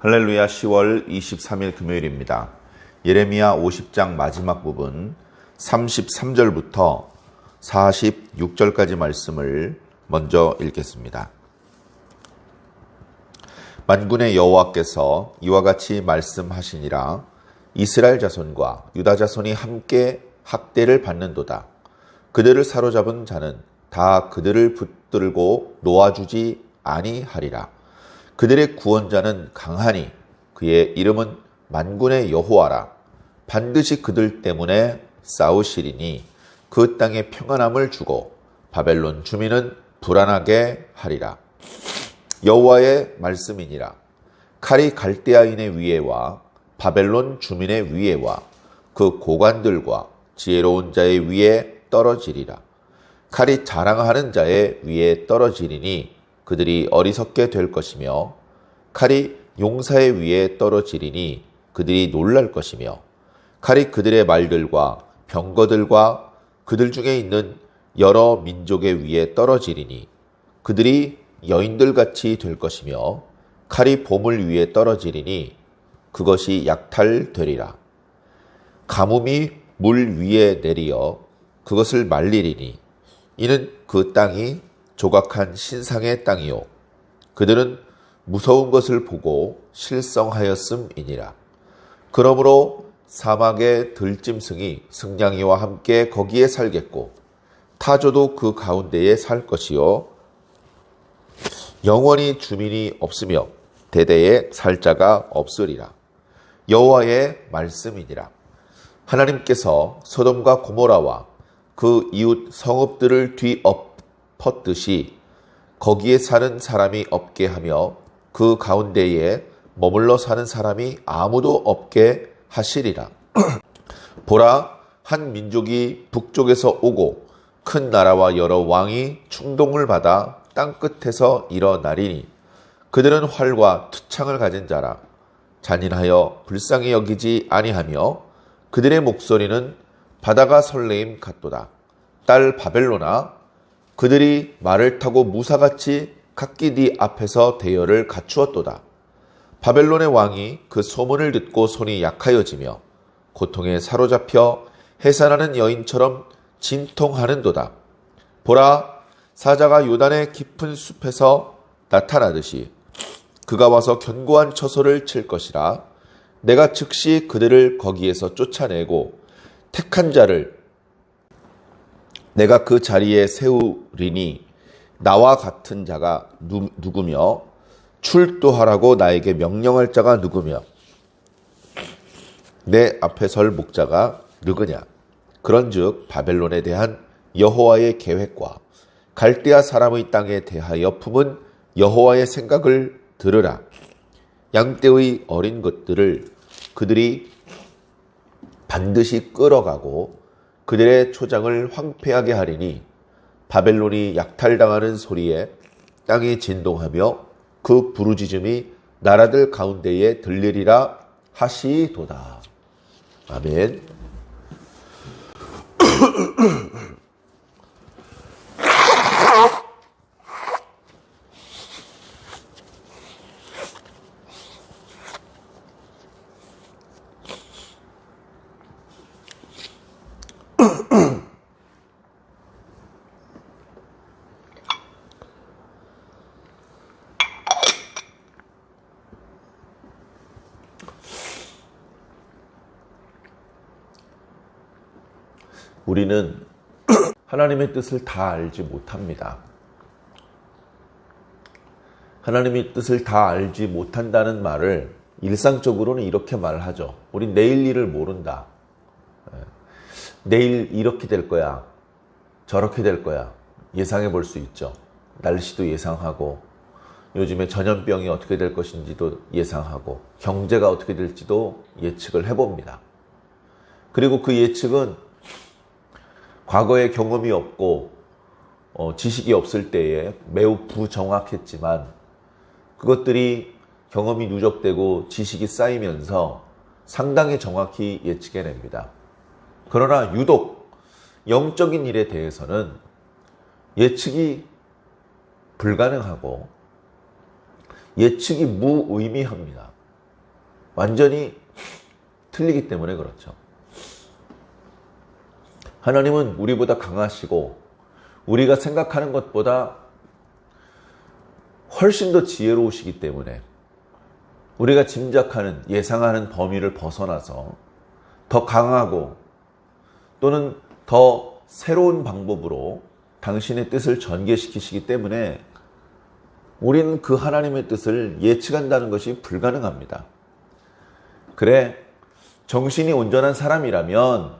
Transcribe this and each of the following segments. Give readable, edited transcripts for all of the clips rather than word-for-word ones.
할렐루야. 10월 23일 금요일입니다. 예레미야 50장 마지막 부분 33절부터 46절까지 말씀을 먼저 읽겠습니다. 만군의 여호와께서 이와 같이 말씀하시니라. 이스라엘 자손과 유다 자손이 함께 학대를 받는도다. 그들을 사로잡은 자는 다 그들을 붙들고 놓아주지 아니하리라. 그들의 구원자는 강하니 그의 이름은 만군의 여호와라. 반드시 그들 때문에 싸우시리니 그 땅에 평안함을 주고 바벨론 주민은 불안하게 하리라. 여호와의 말씀이니라. 칼이 갈대아인의 위에와 바벨론 주민의 위에와 그 고관들과 지혜로운 자의 위에 떨어지리라. 칼이 자랑하는 자의 위에 떨어지리니 그들이 어리석게 될 것이며 칼이 용사의 위에 떨어지리니 그들이 놀랄 것이며 칼이 그들의 말들과 병거들과 그들 중에 있는 여러 민족의 위에 떨어지리니 그들이 여인들같이 될 것이며 칼이 보물 위에 떨어지리니 그것이 약탈되리라. 가뭄이 물 위에 내리어 그것을 말리리니 이는 그 땅이 조각한 신상의 땅이요 그들은 무서운 것을 보고 실성하였음이니라. 그러므로 사막의 들짐승이 승냥이와 함께 거기에 살겠고 타조도 그 가운데에 살 것이요 영원히 주민이 없으며 대대에 살 자가 없으리라. 여호와의 말씀이니라. 하나님께서 소돔과 고모라와 그 이웃 성읍들을 뒤엎었듯이 거기에 사는 사람이 없게 하며 그 가운데에 머물러 사는 사람이 아무도 없게 하시리라. 보라, 한 민족이 북쪽에서 오고 큰 나라와 여러 왕이 충동을 받아 땅끝에서 일어나리니 그들은 활과 투창을 가진 자라. 잔인하여 불쌍히 여기지 아니하며 그들의 목소리는 바다가 설레임 같도다. 딸 바벨로나, 그들이 말을 타고 무사같이 각기 네 앞에서 대열을 갖추었도다. 바벨론의 왕이 그 소문을 듣고 손이 약하여지며 고통에 사로잡혀 해산하는 여인처럼 진통하는도다. 보라, 사자가 요단의 깊은 숲에서 나타나듯이 그가 와서 견고한 처소를 칠 것이라. 내가 즉시 그들을 거기에서 쫓아내고 택한 자를 내가 그 자리에 세우리니 나와 같은 자가 누구며 출두하라고 나에게 명령할 자가 누구며 내 앞에 설 목자가 누구냐. 그런즉 바벨론에 대한 여호와의 계획과 갈대아 사람의 땅에 대하여 품은 여호와의 생각을 들으라. 양떼의 어린 것들을 그들이 반드시 끌어가고 그들의 초장을 황폐하게 하리니 바벨론이 약탈당하는 소리에 땅이 진동하며 그 부르짖음이 나라들 가운데에 들리리라 하시도다. 아멘. 우리는 하나님의 뜻을 다 알지 못합니다. 하나님의 뜻을 다 알지 못한다는 말을 일상적으로는 이렇게 말하죠. 우린 내일 일을 모른다. 내일 이렇게 될 거야. 저렇게 될 거야. 예상해 볼 수 있죠. 날씨도 예상하고 요즘에 전염병이 어떻게 될 것인지도 예상하고 경제가 어떻게 될지도 예측을 해봅니다. 그리고 그 예측은 과거에 경험이 없고 지식이 없을 때에 매우 부정확했지만 그것들이 경험이 누적되고 지식이 쌓이면서 상당히 정확히 예측해냅니다. 그러나 유독 영적인 일에 대해서는 예측이 불가능하고 예측이 무의미합니다. 완전히 틀리기 때문에 그렇죠. 하나님은 우리보다 강하시고 우리가 생각하는 것보다 훨씬 더 지혜로우시기 때문에 우리가 짐작하는, 예상하는 범위를 벗어나서 더 강하고 또는 더 새로운 방법으로 당신의 뜻을 전개시키시기 때문에 우리는 그 하나님의 뜻을 예측한다는 것이 불가능합니다. 그래, 정신이 온전한 사람이라면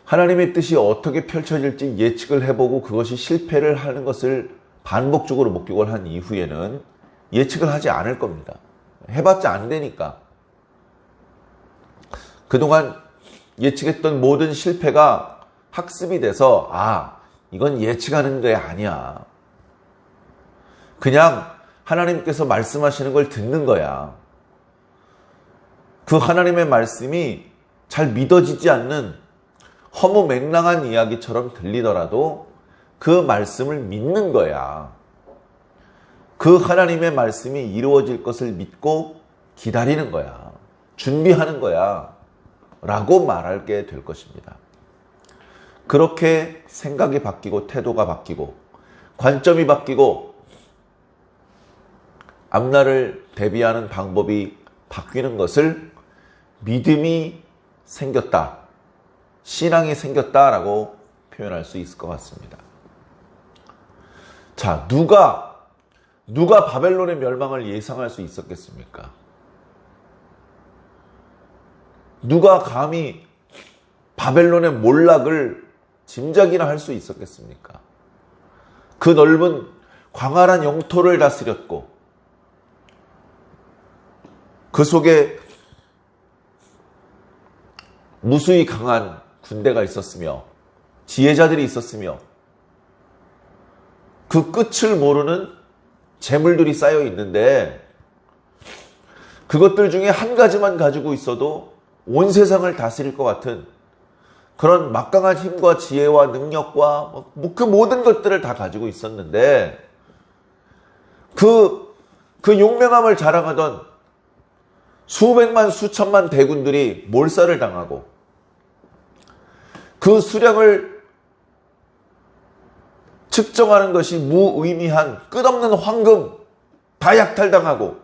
하나님의 뜻이 어떻게 펼쳐질지 예측을 해보고 그것이 실패를 하는 것을 반복적으로 목격을 한 이후에는 예측을 하지 않을 겁니다. 해봤자 안 되니까. 그동안 예측했던 모든 실패가 학습이 돼서 이건 예측하는 게 아니야. 그냥 하나님께서 말씀하시는 걸 듣는 거야. 그 하나님의 말씀이 잘 믿어지지 않는 허무맹랑한 이야기처럼 들리더라도 그 말씀을 믿는 거야. 그 하나님의 말씀이 이루어질 것을 믿고 기다리는 거야. 준비하는 거야. 라고 말하게 될 것입니다. 그렇게 생각이 바뀌고 태도가 바뀌고 관점이 바뀌고 앞날을 대비하는 방법이 바뀌는 것을 믿음이 생겼다, 신앙이 생겼다라고 표현할 수 있을 것 같습니다. 자, 누가 바벨론의 멸망을 예상할 수 있었겠습니까? 누가 감히 바벨론의 몰락을 짐작이나 할 수 있었겠습니까? 그 넓은 광활한 영토를 다스렸고 그 속에 무수히 강한 군대가 있었으며 지혜자들이 있었으며 그 끝을 모르는 재물들이 쌓여 있는데 그것들 중에 한 가지만 가지고 있어도 온 세상을 다스릴 것 같은 그런 막강한 힘과 지혜와 능력과 그 모든 것들을 다 가지고 있었는데 그 용맹함을 자랑하던 수백만 수천만 대군들이 몰살을 당하고 그 수량을 측정하는 것이 무의미한 끝없는 황금 다 약탈당하고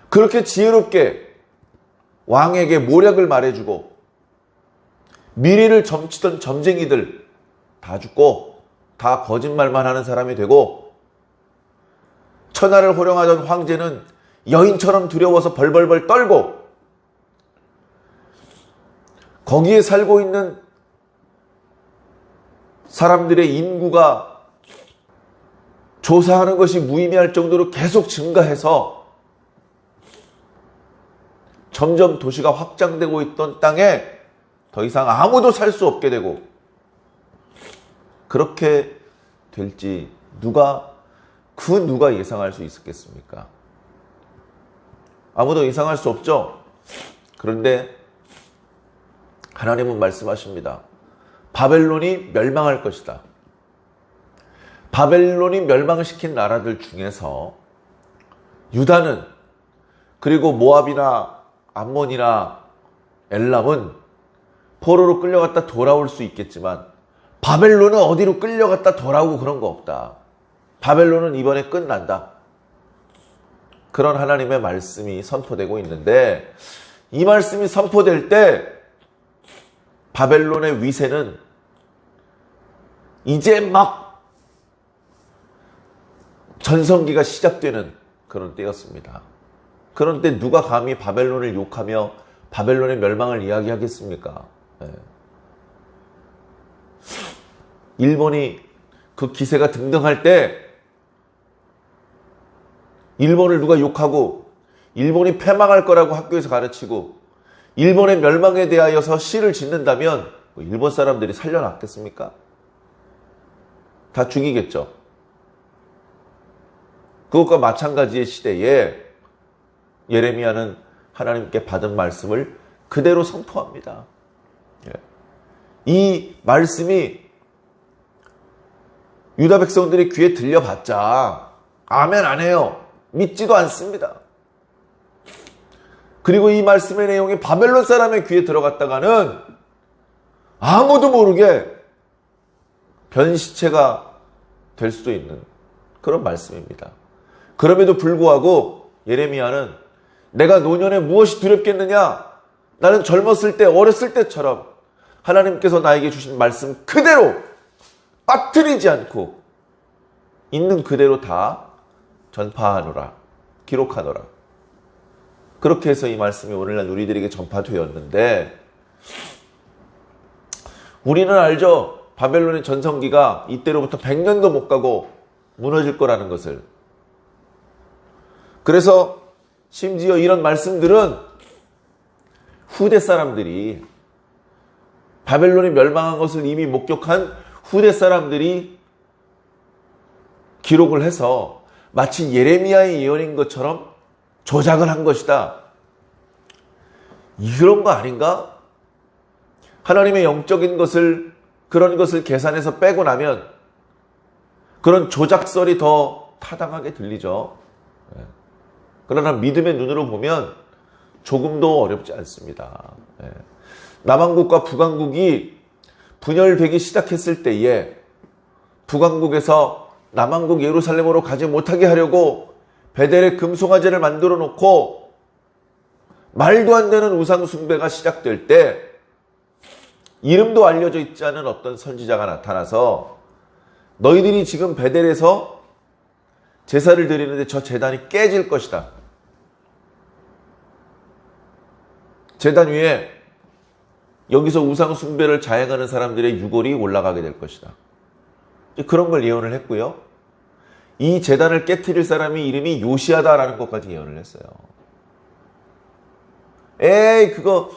그렇게 지혜롭게 왕에게 모략을 말해주고 미래를 점치던 점쟁이들 다 죽고 다 거짓말만 하는 사람이 되고 천하를 호령하던 황제는 여인처럼 두려워서 벌벌벌 떨고 거기에 살고 있는 사람들의 인구가 조사하는 것이 무의미할 정도로 계속 증가해서 점점 도시가 확장되고 있던 땅에 더 이상 아무도 살 수 없게 되고 그렇게 될지 누가 예상할 수 있었겠습니까? 아무도 예상할 수 없죠. 그런데 하나님은 말씀하십니다. 바벨론이 멸망할 것이다. 바벨론이 멸망시킨 나라들 중에서 유다는 그리고 모압이나 암몬이나 엘람은 포로로 끌려갔다 돌아올 수 있겠지만 바벨론은 어디로 끌려갔다 돌아오고 그런 거 없다. 바벨론은 이번에 끝난다. 그런 하나님의 말씀이 선포되고 있는데 이 말씀이 선포될 때 바벨론의 위세는 이제 막 전성기가 시작되는 그런 때였습니다. 그런 때 누가 감히 바벨론을 욕하며 바벨론의 멸망을 이야기하겠습니까? 네. 일본이 그 기세가 등등할 때 일본을 누가 욕하고 일본이 패망할 거라고 학교에서 가르치고 일본의 멸망에 대하여서 시를 짓는다면 일본 사람들이 살려놨겠습니까? 다 죽이겠죠. 그것과 마찬가지의 시대에 예레미야는 하나님께 받은 말씀을 그대로 선포합니다. 이 말씀이 유다 백성들이 귀에 들려봤자 아멘 안 해요. 믿지도 않습니다. 그리고 이 말씀의 내용이 바벨론 사람의 귀에 들어갔다가는 아무도 모르게 변시체가 될 수도 있는 그런 말씀입니다. 그럼에도 불구하고 예레미야는 내가 노년에 무엇이 두렵겠느냐? 나는 젊었을 때 어렸을 때처럼 하나님께서 나에게 주신 말씀 그대로 빠뜨리지 않고 있는 그대로 다 전파하노라, 기록하노라. 그렇게 해서 이 말씀이 오늘날 우리들에게 전파되었는데 우리는 알죠. 바벨론의 전성기가 이때로부터 100년도 못 가고 무너질 거라는 것을. 그래서 심지어 이런 말씀들은 후대 사람들이 바벨론이 멸망한 것을 이미 목격한 후대 사람들이 기록을 해서 마치 예레미야의 예언인 것처럼 조작을 한 것이다. 이런 거 아닌가? 하나님의 영적인 것을, 그런 것을 계산해서 빼고 나면 그런 조작설이 더 타당하게 들리죠. 그러나 믿음의 눈으로 보면 조금도 어렵지 않습니다. 남왕국과 북왕국이 분열되기 시작했을 때에 북왕국에서 남왕국 예루살렘으로 가지 못하게 하려고 베델에 금송아지를 만들어 놓고 말도 안 되는 우상 숭배가 시작될 때 이름도 알려져 있지 않은 어떤 선지자가 나타나서 너희들이 지금 베델에서 제사를 드리는데 저 제단이 깨질 것이다. 제단 위에 여기서 우상 숭배를 자행하는 사람들의 유골이 올라가게 될 것이다. 그런 걸 예언을 했고요. 이 제단을 깨트릴 사람이 이름이 요시야다라는 것까지 예언을 했어요. 에이, 그거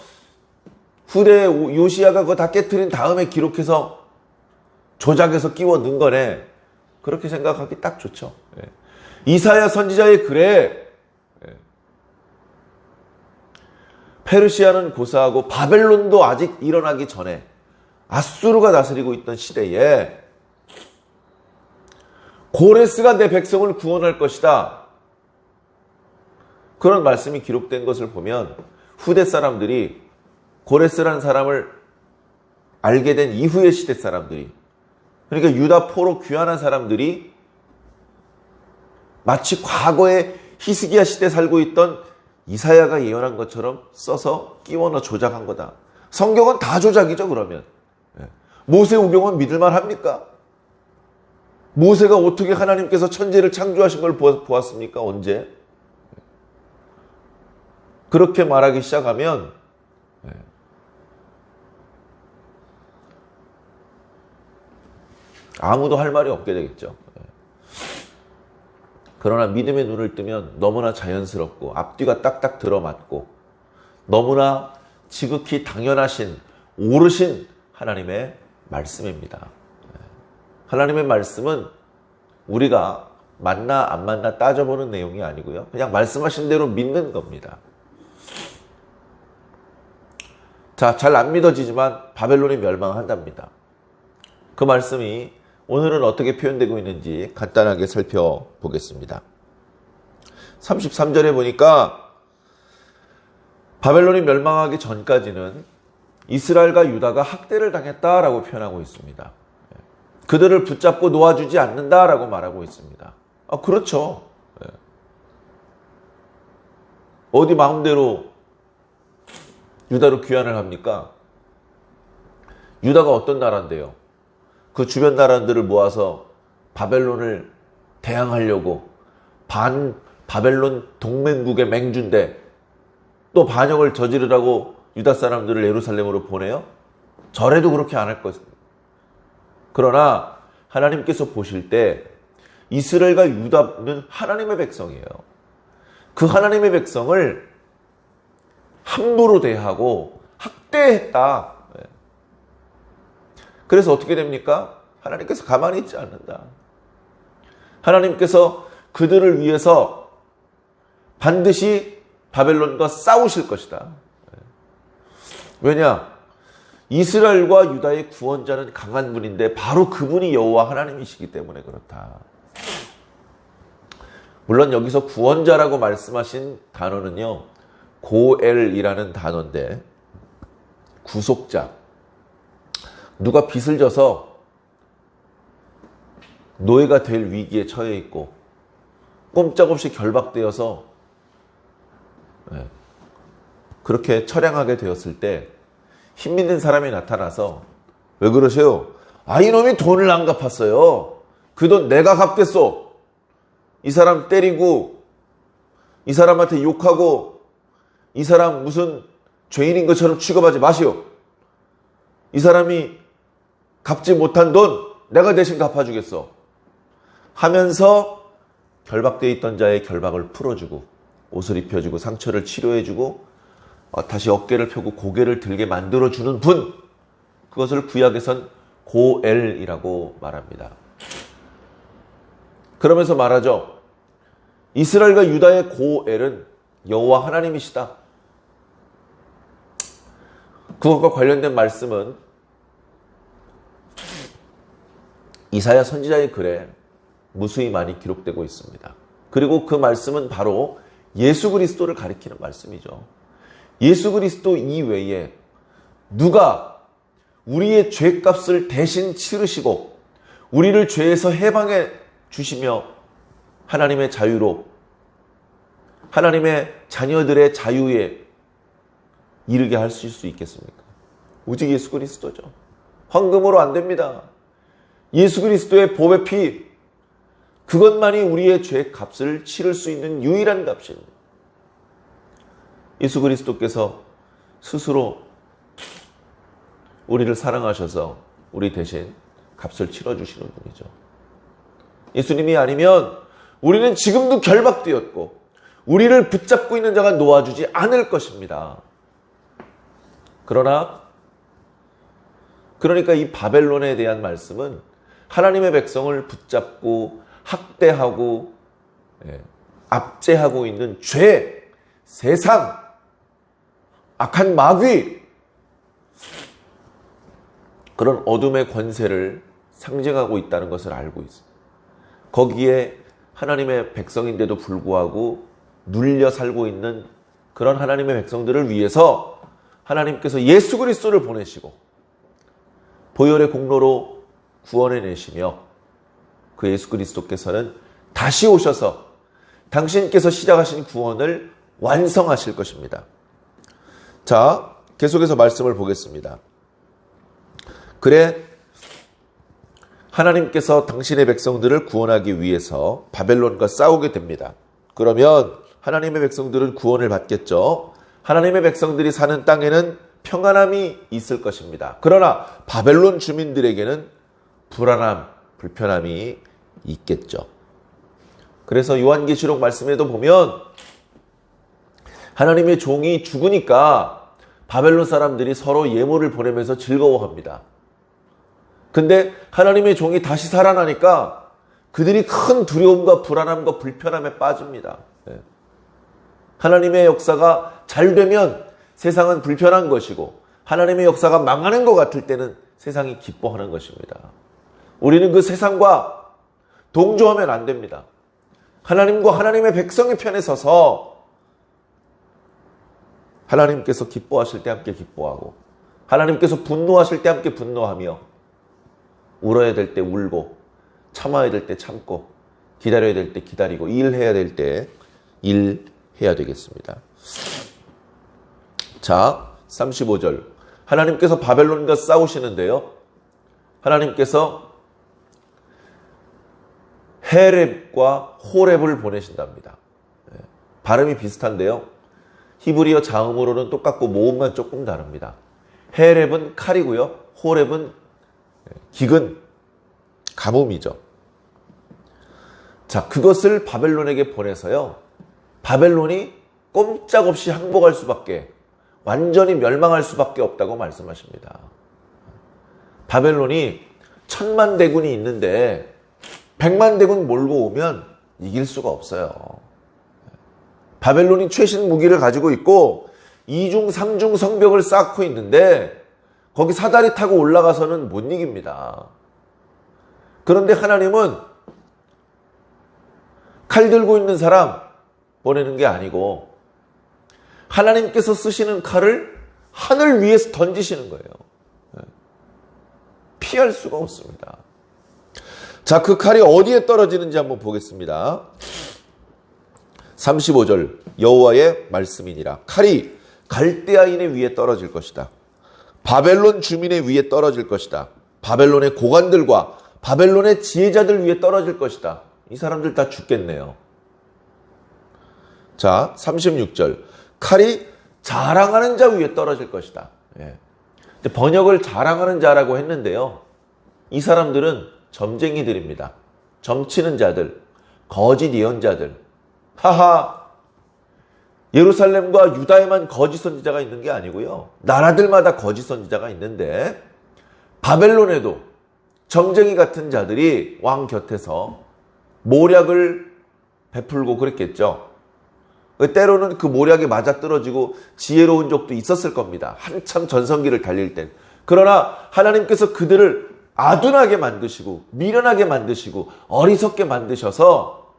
후대 요시야가 그거 다 깨트린 다음에 기록해서 조작해서 끼워 넣은 거네. 그렇게 생각하기 딱 좋죠. 이사야 선지자의 글에 페르시아는 고사하고 바벨론도 아직 일어나기 전에 아수르가 다스리고 있던 시대에 고레스가 내 백성을 구원할 것이다. 그런 말씀이 기록된 것을 보면 후대 사람들이 고레스라는 사람을 알게 된 이후의 시대 사람들이, 그러니까 유다포로 귀환한 사람들이 마치 과거에 히스기야 시대 살고 있던 이사야가 예언한 것처럼 써서 끼워넣어 조작한 거다. 성경은 다 조작이죠. 그러면 모세 우경은 믿을만 합니까? 모세가 어떻게 하나님께서 천지를 창조하신 걸 보았습니까? 언제? 그렇게 말하기 시작하면 아무도 할 말이 없게 되겠죠. 그러나 믿음의 눈을 뜨면 너무나 자연스럽고 앞뒤가 딱딱 들어맞고 너무나 지극히 당연하신 오르신 하나님의 말씀입니다. 하나님의 말씀은 우리가 맞나 안 맞나 따져보는 내용이 아니고요. 그냥 말씀하신 대로 믿는 겁니다. 자, 잘 안 믿어지지만 바벨론이 멸망한답니다. 그 말씀이 오늘은 어떻게 표현되고 있는지 간단하게 살펴보겠습니다. 33절에 보니까 바벨론이 멸망하기 전까지는 이스라엘과 유다가 학대를 당했다라고 표현하고 있습니다. 그들을 붙잡고 놓아주지 않는다라고 말하고 있습니다. 그렇죠. 어디 마음대로 유다로 귀환을 합니까? 유다가 어떤 나라인데요? 그 주변 나라들을 모아서 바벨론을 대항하려고 반 바벨론 동맹국의 맹주인데 또 반역을 저지르라고 유다 사람들을 예루살렘으로 보내요? 저래도 그렇게 안 할 것입니다. 그러나 하나님께서 보실 때 이스라엘과 유다는 하나님의 백성이에요. 그 하나님의 백성을 함부로 대하고 학대했다. 그래서 어떻게 됩니까? 하나님께서 가만히 있지 않는다. 하나님께서 그들을 위해서 반드시 바벨론과 싸우실 것이다. 왜냐? 이스라엘과 유다의 구원자는 강한 분인데 바로 그분이 여호와 하나님이시기 때문에 그렇다. 물론 여기서 구원자라고 말씀하신 단어는요, 고엘이라는 단어인데, 구속자. 누가 빚을 져서 노예가 될 위기에 처해 있고 꼼짝없이 결박되어서 그렇게 처량하게 되었을 때 힘 있는 사람이 나타나서 왜 그러세요? 아, 이놈이 돈을 안 갚았어요. 그 돈 내가 갚겠소. 이 사람 때리고 이 사람한테 욕하고 이 사람 무슨 죄인인 것처럼 취급하지 마시오. 이 사람이 갚지 못한 돈 내가 대신 갚아주겠어 하면서 결박되어 있던 자의 결박을 풀어주고 옷을 입혀주고 상처를 치료해주고 다시 어깨를 펴고 고개를 들게 만들어주는 분, 그것을 구약에선 고엘이라고 말합니다. 그러면서 말하죠. 이스라엘과 유다의 고엘은 여호와 하나님이시다. 그것과 관련된 말씀은 이사야 선지자의 글에 무수히 많이 기록되고 있습니다. 그리고 그 말씀은 바로 예수 그리스도를 가리키는 말씀이죠. 예수 그리스도 이외에 누가 우리의 죄값을 대신 치르시고 우리를 죄에서 해방해 주시며 하나님의 자유로, 하나님의 자녀들의 자유에 이르게 하실 수 있겠습니까? 오직 예수 그리스도죠. 황금으로 안 됩니다. 예수 그리스도의 보배 피, 그것만이 우리의 죄값을 치를 수 있는 유일한 값입니다. 예수 그리스도께서 스스로 우리를 사랑하셔서 우리 대신 값을 치러주시는 분이죠. 예수님이 아니면 우리는 지금도 결박되었고 우리를 붙잡고 있는 자가 놓아주지 않을 것입니다. 그러니까 이 바벨론에 대한 말씀은 하나님의 백성을 붙잡고 학대하고 압제하고 있는 죄, 세상, 악한 마귀, 그런 어둠의 권세를 상징하고 있다는 것을 알고 있습니다. 거기에 하나님의 백성인데도 불구하고 눌려 살고 있는 그런 하나님의 백성들을 위해서 하나님께서 예수 그리스도를 보내시고 보혈의 공로로 구원해 내시며 그 예수 그리스도께서는 다시 오셔서 당신께서 시작하신 구원을 완성하실 것입니다. 자, 계속해서 말씀을 보겠습니다. 그래, 하나님께서 당신의 백성들을 구원하기 위해서 바벨론과 싸우게 됩니다. 그러면 하나님의 백성들은 구원을 받겠죠. 하나님의 백성들이 사는 땅에는 평안함이 있을 것입니다. 그러나 바벨론 주민들에게는 불안함, 불편함이 있겠죠. 그래서 요한계시록 말씀에도 보면 하나님의 종이 죽으니까 바벨론 사람들이 서로 예물을 보내면서 즐거워합니다. 근데 하나님의 종이 다시 살아나니까 그들이 큰 두려움과 불안함과 불편함에 빠집니다. 하나님의 역사가 잘 되면 세상은 불편한 것이고 하나님의 역사가 망하는 것 같을 때는 세상이 기뻐하는 것입니다. 우리는 그 세상과 동조하면 안 됩니다. 하나님과 하나님의 백성의 편에 서서 하나님께서 기뻐하실 때 함께 기뻐하고 하나님께서 분노하실 때 함께 분노하며 울어야 될 때 울고 참아야 될 때 참고 기다려야 될 때 기다리고 일해야 될 때 일해야 되겠습니다. 자, 35절. 하나님께서 바벨론과 싸우시는데요. 하나님께서 헤렙과 호렙을 보내신답니다. 발음이 비슷한데요. 히브리어 자음으로는 똑같고 모음만 조금 다릅니다. 헤렙은 칼이고요. 호렙은 기근, 가뭄이죠. 자, 그것을 바벨론에게 보내서요. 바벨론이 꼼짝없이 항복할 수밖에, 완전히 멸망할 수밖에 없다고 말씀하십니다. 바벨론이 1000만 대군이 있는데 100만 대군 몰고 오면 이길 수가 없어요. 바벨론이 최신 무기를 가지고 있고 2중, 3중 성벽을 쌓고 있는데 거기 사다리 타고 올라가서는 못 이깁니다. 그런데 하나님은 칼 들고 있는 사람 보내는 게 아니고 하나님께서 쓰시는 칼을 하늘 위에서 던지시는 거예요. 피할 수가 없습니다. 자, 그 칼이 어디에 떨어지는지 한번 보겠습니다. 35절 여호와의 말씀이니라. 칼이 갈대아인의 위에 떨어질 것이다. 바벨론 주민의 위에 떨어질 것이다. 바벨론의 고관들과 바벨론의 지혜자들 위에 떨어질 것이다. 이 사람들 다 죽겠네요. 자, 36절 칼이 자랑하는 자 위에 떨어질 것이다. 예. 번역을 자랑하는 자라고 했는데요. 이 사람들은 점쟁이들입니다. 점치는 자들, 거짓 예언자들. 하하, 예루살렘과 유다에만 거짓 선지자가 있는 게 아니고요. 나라들마다 거짓 선지자가 있는데 바벨론에도 점쟁이 같은 자들이 왕 곁에서 모략을 베풀고 그랬겠죠. 때로는 그 모략에 맞아떨어지고 지혜로운 적도 있었을 겁니다. 한참 전성기를 달릴 땐. 그러나 하나님께서 그들을 아둔하게 만드시고 미련하게 만드시고 어리석게 만드셔서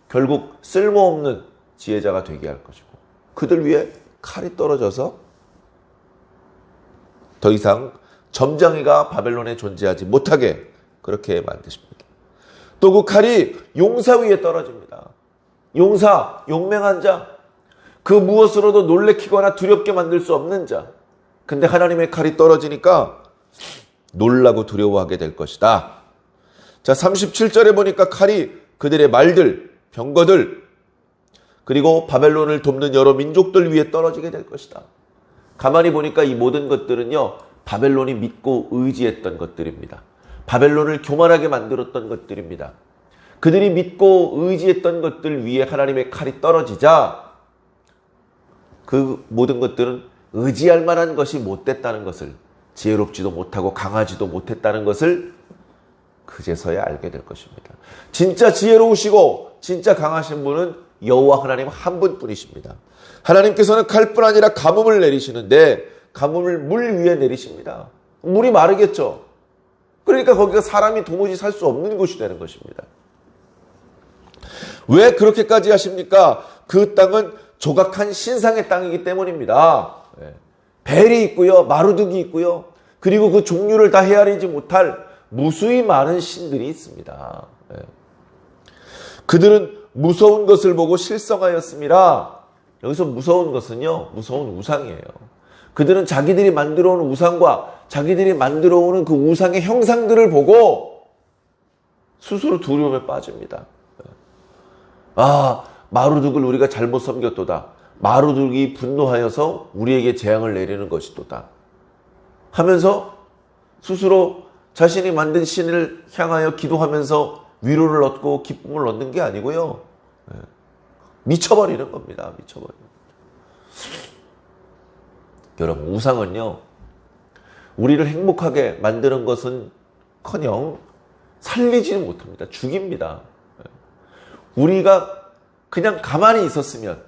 결국 쓸모없는 지혜자가 되게 할 것이고 그들 위에 칼이 떨어져서 더 이상 점쟁이가 바벨론에 존재하지 못하게 그렇게 만드십니다. 또 그 칼이 용사 위에 떨어집니다. 용사, 용맹한 자, 그 무엇으로도 놀래키거나 두렵게 만들 수 없는 자. 근데 하나님의 칼이 떨어지니까 놀라고 두려워하게 될 것이다. 자, 37절에 보니까 칼이 그들의 말들, 병거들, 그리고 바벨론을 돕는 여러 민족들 위에 떨어지게 될 것이다. 가만히 보니까 이 모든 것들은요, 바벨론이 믿고 의지했던 것들입니다. 바벨론을 교만하게 만들었던 것들입니다. 그들이 믿고 의지했던 것들 위에 하나님의 칼이 떨어지자 그 모든 것들은 의지할 만한 것이 못됐다는 것을, 지혜롭지도 못하고 강하지도 못했다는 것을 그제서야 알게 될 것입니다. 진짜 지혜로우시고 진짜 강하신 분은 여호와 하나님 한 분뿐이십니다. 하나님께서는 칼뿐 아니라 가뭄을 내리시는데 가뭄을 물 위에 내리십니다. 물이 마르겠죠. 그러니까 거기가 사람이 도무지 살 수 없는 곳이 되는 것입니다. 왜 그렇게까지 하십니까? 그 땅은 조각한 신상의 땅이기 때문입니다. 벨이 있고요, 마루둑이 있고요, 그리고 그 종류를 다 헤아리지 못할 무수히 많은 신들이 있습니다. 그들은 무서운 것을 보고 실성하였습니다. 여기서 무서운 것은요, 무서운 우상이에요. 그들은 자기들이 만들어 오는 우상과 자기들이 만들어 오는 그 우상의 형상들을 보고 스스로 두려움에 빠집니다. 아, 마루둑을 우리가 잘못 섬겼도다. 마루둑이 분노하여서 우리에게 재앙을 내리는 것이도다. 하면서 스스로 자신이 만든 신을 향하여 기도하면서 위로를 얻고 기쁨을 얻는 게 아니고요. 미쳐버리는 겁니다. 미쳐버리는 겁니다. 여러분, 우상은요, 우리를 행복하게 만드는 것은 커녕 살리지는 못합니다. 죽입니다. 우리가 그냥 가만히 있었으면,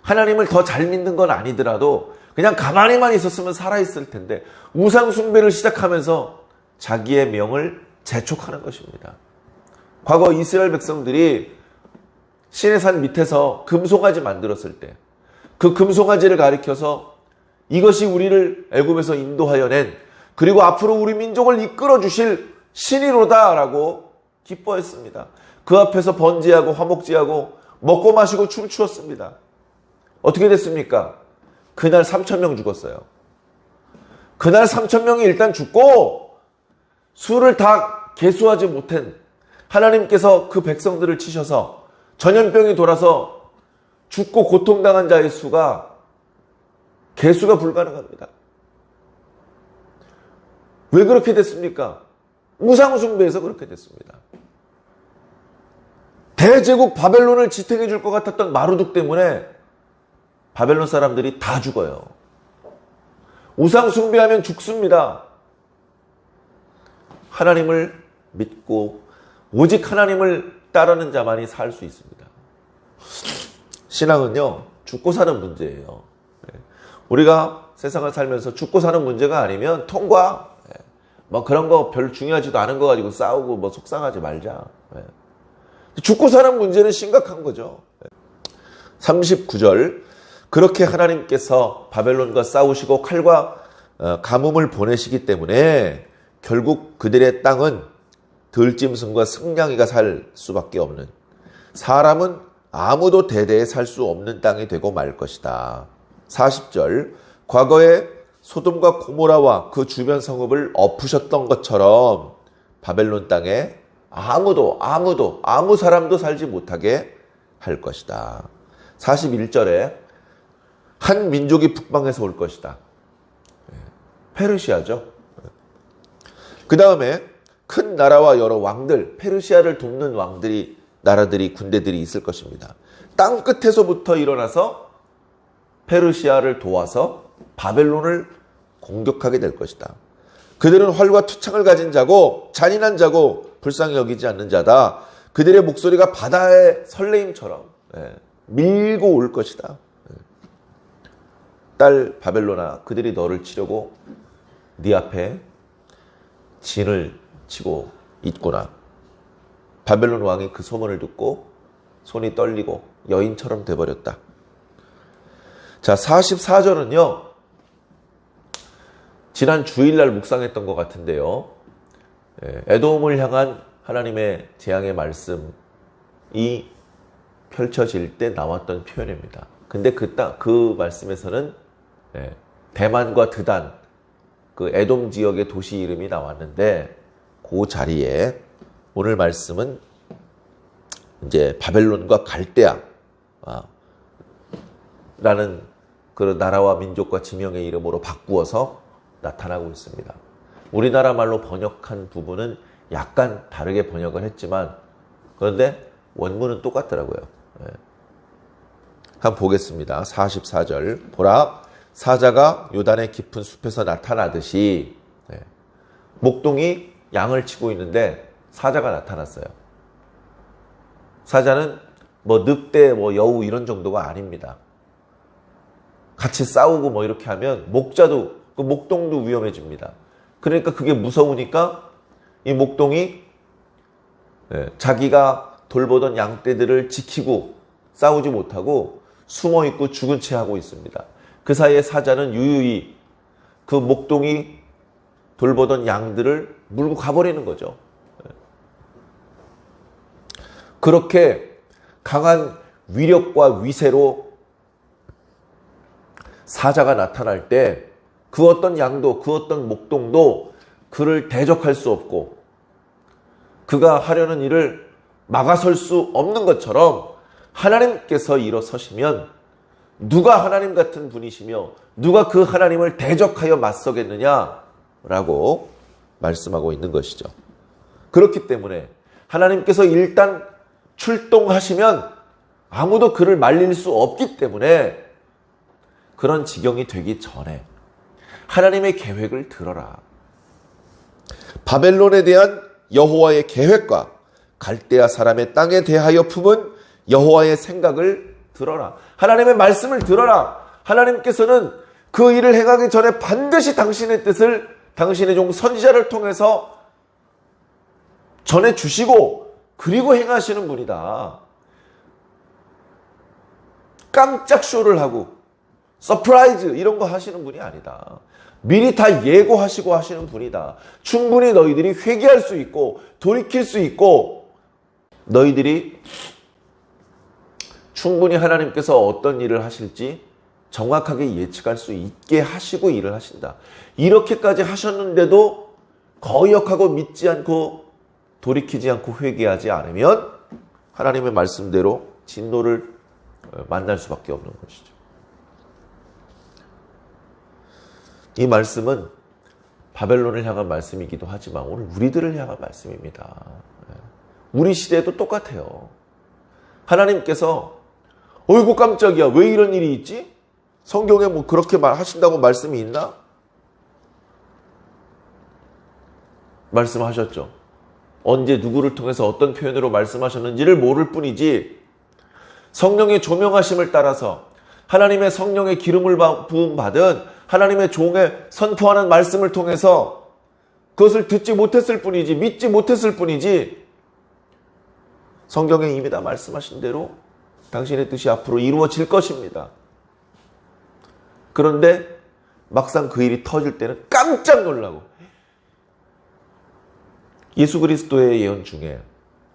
하나님을 더 잘 믿는 건 아니더라도 그냥 가만히만 있었으면 살아있을 텐데 우상 숭배를 시작하면서 자기의 명을 재촉하는 것입니다. 과거 이스라엘 백성들이 시내산 밑에서 금송아지 만들었을 때 그 금송아지를 가리켜서 이것이 우리를 애굽에서 인도하여 낸, 그리고 앞으로 우리 민족을 이끌어 주실 신이로다라고 기뻐했습니다. 그 앞에서 번제하고 화목제하고 먹고 마시고 춤추었습니다. 어떻게 됐습니까? 그날 3,000명 죽었어요. 그날 3,000명이 일단 죽고 수를 다 계수하지 못한 하나님께서 그 백성들을 치셔서 전염병이 돌아서 죽고 고통당한 자의 수가 계수가 불가능합니다. 왜 그렇게 됐습니까? 우상숭배에서 그렇게 됐습니다. 대제국 바벨론을 지탱해 줄 것 같았던 마루둑 때문에 바벨론 사람들이 다 죽어요. 우상숭배하면 죽습니다. 하나님을 믿고 오직 하나님을 따르는 자만이 살 수 있습니다. 신앙은요, 죽고 사는 문제예요. 우리가 세상을 살면서 죽고 사는 문제가 아니면 통과, 뭐 그런 거 별로 중요하지도 않은 거 가지고 싸우고 뭐 속상하지 말자. 죽고 사는 문제는 심각한 거죠. 39절 그렇게 하나님께서 바벨론과 싸우시고 칼과 가뭄을 보내시기 때문에 결국 그들의 땅은 들짐승과 승냥이가 살 수밖에 없는, 사람은 아무도 대대에 살 수 없는 땅이 되고 말 것이다. 40절, 과거에 소돔과 고모라와 그 주변 성읍을 엎으셨던 것처럼 바벨론 땅에 아무 사람도 살지 못하게 할 것이다. 41절에 한 민족이 북방에서 올 것이다. 페르시아죠. 그 다음에 큰 나라와 여러 왕들, 페르시아를 돕는 나라들이, 군대들이 있을 것입니다. 땅 끝에서부터 일어나서 페르시아를 도와서 바벨론을 공격하게 될 것이다. 그들은 활과 투창을 가진 자고 잔인한 자고 불쌍히 여기지 않는 자다. 그들의 목소리가 바다의 설레임처럼 밀고 올 것이다. 딸 바벨론아, 그들이 너를 치려고 네 앞에 진을 치고 있구나. 바벨론 왕이 그 소문을 듣고 손이 떨리고 여인처럼 돼버렸다. 자, 44절은요. 지난 주일날 묵상했던 것 같은데요. 에돔을 향한 하나님의 재앙의 말씀이 펼쳐질 때 나왔던 표현입니다. 근데 그 말씀에서는 대만과 드단, 그 에돔 지역의 도시 이름이 나왔는데 그 자리에 오늘 말씀은 이제 바벨론과 갈대아 라는 그 나라와 민족과 지명의 이름으로 바꾸어서 나타나고 있습니다. 우리나라 말로 번역한 부분은 약간 다르게 번역을 했지만 그런데 원문은 똑같더라고요. 한번 보겠습니다. 44절. 보라, 사자가 요단의 깊은 숲에서 나타나듯이, 목동이 양을 치고 있는데 사자가 나타났어요. 사자는 뭐 늑대, 뭐 여우 이런 정도가 아닙니다. 같이 싸우고 뭐 이렇게 하면 그 목동도 위험해집니다. 그러니까 그게 무서우니까 이 목동이 자기가 돌보던 양떼들을 지키고 싸우지 못하고 숨어 있고 죽은 채 하고 있습니다. 그 사이에 사자는 유유히 그 목동이 돌보던 양들을 물고 가버리는 거죠. 그렇게 강한 위력과 위세로 사자가 나타날 때 그 어떤 양도, 그 어떤 목동도 그를 대적할 수 없고 그가 하려는 일을 막아설 수 없는 것처럼 하나님께서 일어서시면 누가 하나님 같은 분이시며 누가 그 하나님을 대적하여 맞서겠느냐라고 말씀하고 있는 것이죠. 그렇기 때문에 하나님께서 일단 출동하시면 아무도 그를 말릴 수 없기 때문에 그런 지경이 되기 전에 하나님의 계획을 들어라. 바벨론에 대한 여호와의 계획과 갈대아 사람의 땅에 대하여 품은 여호와의 생각을 들어라. 하나님의 말씀을 들어라. 하나님께서는 그 일을 행하기 전에 반드시 당신의 뜻을 당신의 종 선지자를 통해서 전해주시고 그리고 행하시는 분이다. 깜짝 쇼를 하고 서프라이즈 이런 거 하시는 분이 아니다. 미리 다 예고하시고 하시는 분이다. 충분히 너희들이 회개할 수 있고 돌이킬 수 있고 너희들이 충분히 하나님께서 어떤 일을 하실지 정확하게 예측할 수 있게 하시고 일을 하신다. 이렇게까지 하셨는데도 거역하고 믿지 않고 돌이키지 않고 회개하지 않으면 하나님의 말씀대로 진노를 만날 수밖에 없는 것이죠. 이 말씀은 바벨론을 향한 말씀이기도 하지만 오늘 우리들을 향한 말씀입니다. 우리 시대에도 똑같아요. 하나님께서 어이구 깜짝이야 왜 이런 일이 있지? 성경에 뭐 그렇게 하신다고 말씀이 있나? 말씀하셨죠. 언제 누구를 통해서 어떤 표현으로 말씀하셨는지를 모를 뿐이지 성령의 조명하심을 따라서 하나님의 성령의 기름을 부음 받은 하나님의 종의 선포하는 말씀을 통해서 그것을 듣지 못했을 뿐이지 믿지 못했을 뿐이지 성경에 이미 다 말씀하신 대로 당신의 뜻이 앞으로 이루어질 것입니다. 그런데 막상 그 일이 터질 때는 깜짝 놀라고, 예수 그리스도의 예언 중에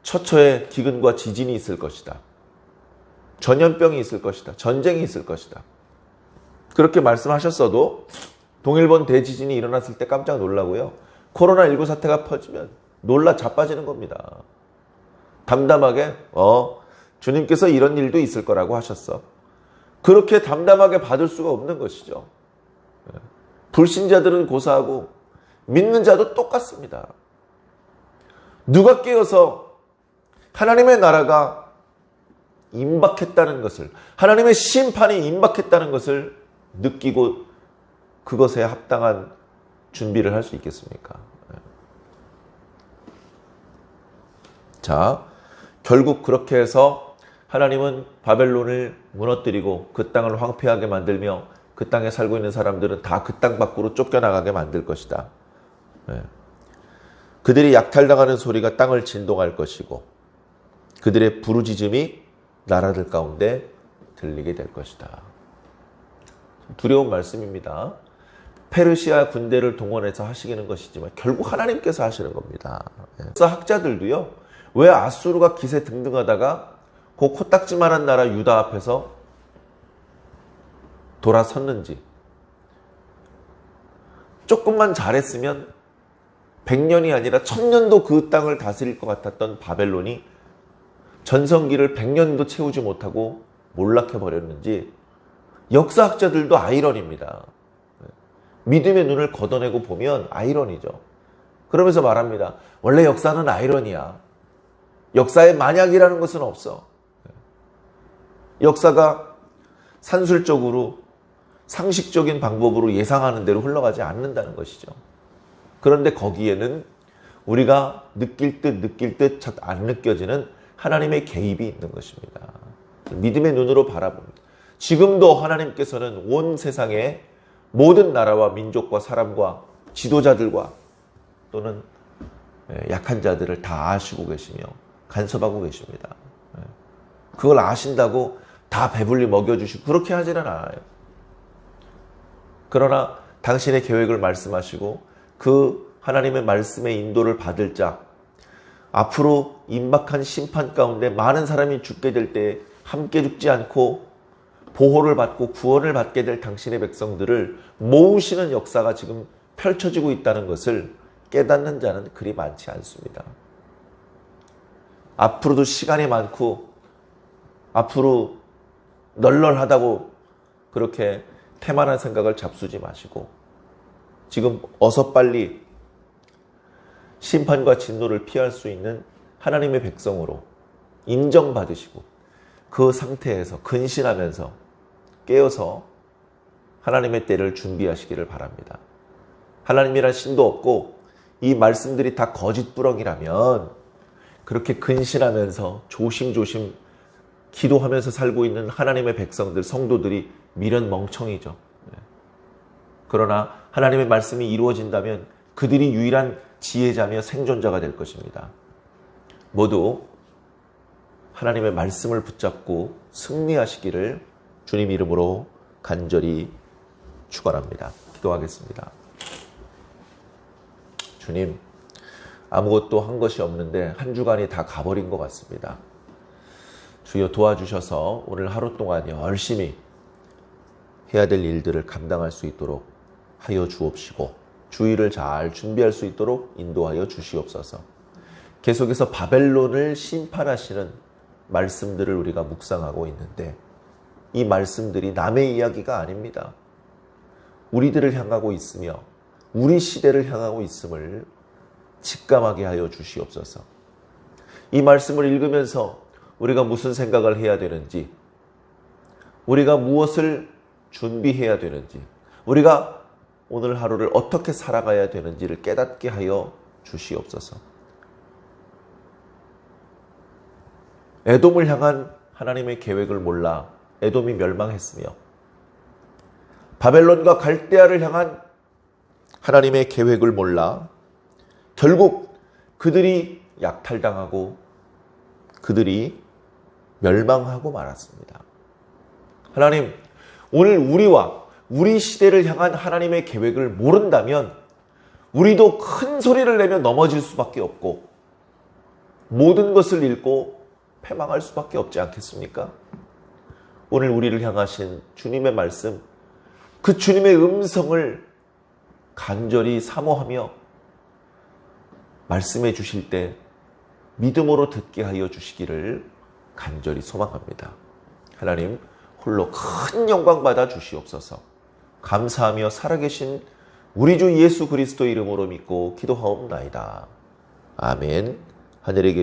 처처에 기근과 지진이 있을 것이다, 전염병이 있을 것이다, 전쟁이 있을 것이다, 그렇게 말씀하셨어도 동일본 대지진이 일어났을 때 깜짝 놀라고요, 코로나19 사태가 퍼지면 놀라 자빠지는 겁니다. 담담하게 주님께서 이런 일도 있을 거라고 하셨어, 그렇게 담담하게 받을 수가 없는 것이죠. 불신자들은 고사하고 믿는 자도 똑같습니다. 누가 깨어서 하나님의 나라가 임박했다는 것을, 하나님의 심판이 임박했다는 것을 느끼고 그것에 합당한 준비를 할 수 있겠습니까? 자, 결국 그렇게 해서 하나님은 바벨론을 무너뜨리고 그 땅을 황폐하게 만들며 그 땅에 살고 있는 사람들은 다 그 땅 밖으로 쫓겨나가게 만들 것이다. 그들이 약탈당하는 소리가 땅을 진동할 것이고 그들의 부르짖음이 나라들 가운데 들리게 될 것이다. 두려운 말씀입니다. 페르시아 군대를 동원해서 하시는 것이지만 결국 하나님께서 하시는 겁니다. 그래서 학자들도요, 왜 아수르가 기세 등등하다가 그 코딱지만한 나라 유다 앞에서 돌아섰는지, 조금만 잘했으면 100년이 아니라 1000년도 그 땅을 다스릴 것 같았던 바벨론이 전성기를 100년도 채우지 못하고 몰락해버렸는지, 역사학자들도 아이러니입니다. 믿음의 눈을 걷어내고 보면 아이러니죠. 그러면서 말합니다. 원래 역사는 아이러니야. 역사에 만약이라는 것은 없어. 역사가 산술적으로 상식적인 방법으로 예상하는 대로 흘러가지 않는다는 것이죠. 그런데 거기에는 우리가 느낄 듯 잘 안 느껴지는 하나님의 개입이 있는 것입니다. 믿음의 눈으로 바라봅니다. 지금도 하나님께서는 온 세상의 모든 나라와 민족과 사람과 지도자들과 또는 약한 자들을 다 아시고 계시며 간섭하고 계십니다. 그걸 아신다고 다 배불리 먹여주시고 그렇게 하지는 않아요. 그러나 당신의 계획을 말씀하시고 그 하나님의 말씀의 인도를 받을 자, 앞으로 임박한 심판 가운데 많은 사람이 죽게 될 때 함께 죽지 않고 보호를 받고 구원을 받게 될 당신의 백성들을 모으시는 역사가 지금 펼쳐지고 있다는 것을 깨닫는 자는 그리 많지 않습니다. 앞으로도 시간이 많고 앞으로 널널하다고 그렇게 태만한 생각을 잡수지 마시고 지금 어서 빨리 심판과 진노를 피할 수 있는 하나님의 백성으로 인정받으시고 그 상태에서 근신하면서 깨어서 하나님의 때를 준비하시기를 바랍니다. 하나님이란 신도 없고 이 말씀들이 다 거짓부렁이라면 그렇게 근신하면서 조심조심 기도하면서 살고 있는 하나님의 백성들, 성도들이 미련 멍청이죠. 그러나 하나님의 말씀이 이루어진다면 그들이 유일한 지혜자며 생존자가 될 것입니다. 모두 하나님의 말씀을 붙잡고 승리하시기를 주님 이름으로 간절히 축원합니다. 기도하겠습니다. 주님, 아무것도 한 것이 없는데 한 주간이 다 가버린 것 같습니다. 주여 도와주셔서 오늘 하루 동안 열심히 해야 될 일들을 감당할 수 있도록 하여 주옵시고 주의를 잘 준비할 수 있도록 인도하여 주시옵소서. 계속해서 바벨론을 심판하시는 말씀들을 우리가 묵상하고 있는데 이 말씀들이 남의 이야기가 아닙니다. 우리들을 향하고 있으며 우리 시대를 향하고 있음을 직감하게 하여 주시옵소서. 이 말씀을 읽으면서 우리가 무슨 생각을 해야 되는지, 우리가 무엇을 준비해야 되는지, 우리가 오늘 하루를 어떻게 살아가야 되는지를 깨닫게 하여 주시옵소서. 에돔을 향한 하나님의 계획을 몰라 에돔이 멸망했으며 바벨론과 갈대아를 향한 하나님의 계획을 몰라 결국 그들이 약탈당하고 그들이 멸망하고 말았습니다. 하나님, 오늘 우리와 우리 시대를 향한 하나님의 계획을 모른다면 우리도 큰 소리를 내며 넘어질 수밖에 없고 모든 것을 잃고 패망할 수밖에 없지 않겠습니까? 오늘 우리를 향하신 주님의 말씀, 그 주님의 음성을 간절히 사모하며 말씀해 주실 때 믿음으로 듣게 하여 주시기를 간절히 소망합니다. 하나님 홀로 큰 영광 받아 주시옵소서. 감사하며 살아계신 우리 주 예수 그리스도 이름으로 믿고 기도하옵나이다. 아멘. 하늘에 계신